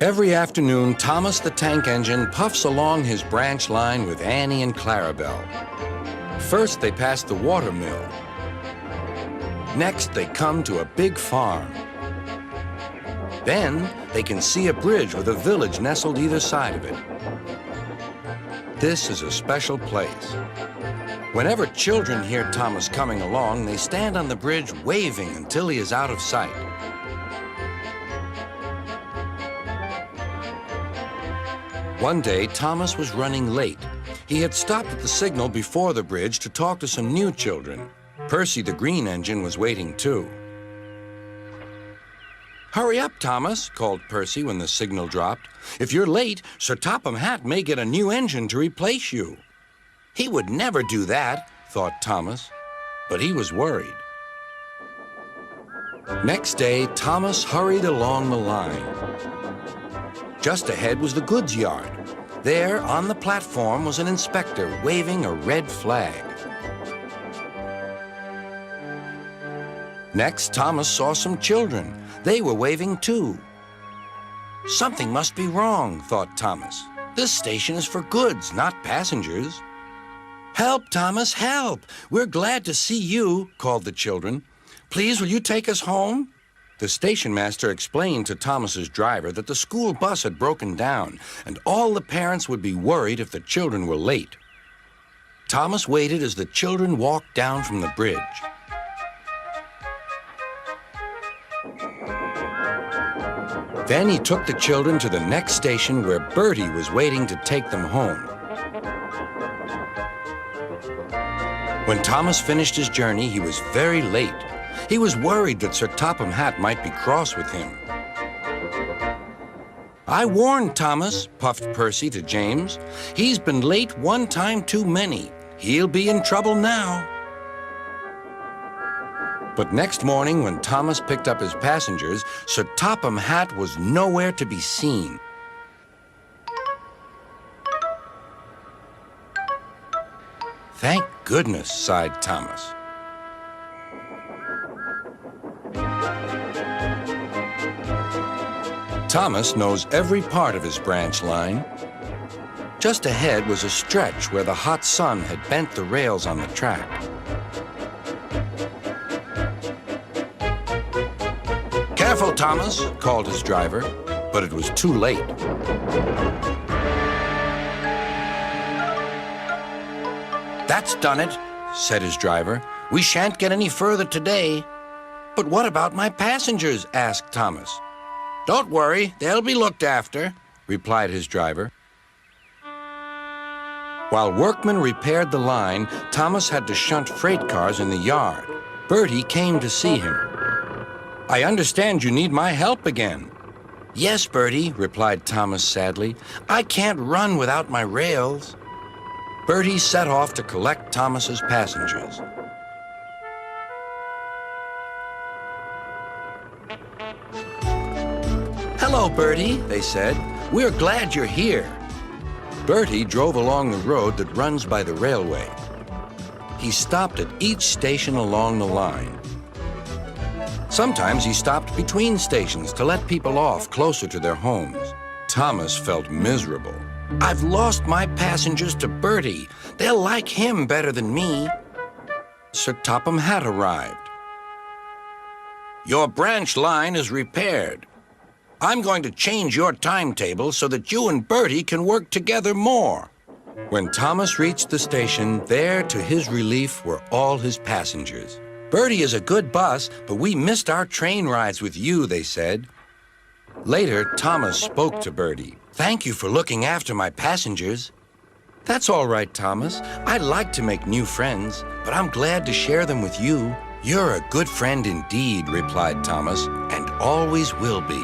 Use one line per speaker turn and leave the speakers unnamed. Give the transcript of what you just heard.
Every afternoon, Thomas the tank engine puffs along his branch line with Annie and Clarabelle. First, they pass the water mill. Next, they come to a big farm. Then, they can see a bridge with a village nestled either side of it. This is a special place. Whenever children hear Thomas coming along, they stand on the bridge waving until he is out of sight. One day, Thomas was running late. He had stopped at the signal before the bridge to talk to some new children. Percy the green engine was waiting too. "Hurry up, Thomas," called Percy when the signal dropped. "If you're late, Sir Topham Hatt may get a new engine to replace you." He would never do that, thought Thomas, but he was worried. Next day, Thomas hurried along the line. Just ahead was the goods yard. There, on the platform, was an inspector waving a red flag. Next, Thomas saw some children. They were waving too. Something must be wrong, thought Thomas. This station is for goods, not passengers. "Help, Thomas, help! We're glad to see you," called the children. "Please, will you take us home?" The station master explained to Thomas's driver that the school bus had broken down and all the parents would be worried if the children were late. Thomas waited as the children walked down from the bridge. Then he took the children to the next station where Bertie was waiting to take them home. When Thomas finished his journey, he was very late. He was worried that Sir Topham Hatt might be cross with him. "I warned Thomas," puffed Percy to James. "He's been late one time too many. He'll be in trouble now." But next morning, when Thomas picked up his passengers, Sir Topham Hatt was nowhere to be seen. "Thank goodness," sighed Thomas. Thomas knows every part of his branch line. Just ahead was a stretch where the hot sun had bent the rails on the track. "Careful, Thomas," called his driver, but it was too late. "That's done it," said his driver. "We shan't get any further today." "But what about my passengers?" asked Thomas. "Don't worry, they'll be looked after," replied his driver. While workmen repaired the line, Thomas had to shunt freight cars in the yard. Bertie came to see him. "I understand you need my help again." "Yes, Bertie," replied Thomas sadly. "I can't run without my rails." Bertie set off to collect Thomas's passengers. "Hello, Bertie," they said. "We're glad you're here." Bertie drove along the road that runs by the railway. He stopped at each station along the line. Sometimes he stopped between stations to let people off closer to their homes. Thomas felt miserable. "I've lost my passengers to Bertie. They'll like him better than me." Sir Topham Hatt arrived. "Your branch line is repaired. I'm going to change your timetable so that you and Bertie can work together more." When Thomas reached the station, there, to his relief, were all his passengers. "Bertie is a good bus, but we missed our train rides with you," they said. Later, Thomas spoke to Bertie. "Thank you for looking after my passengers." "That's all right, Thomas. I'd like to make new friends, but I'm glad to share them with you." "You're a good friend indeed," replied Thomas, "and always will be."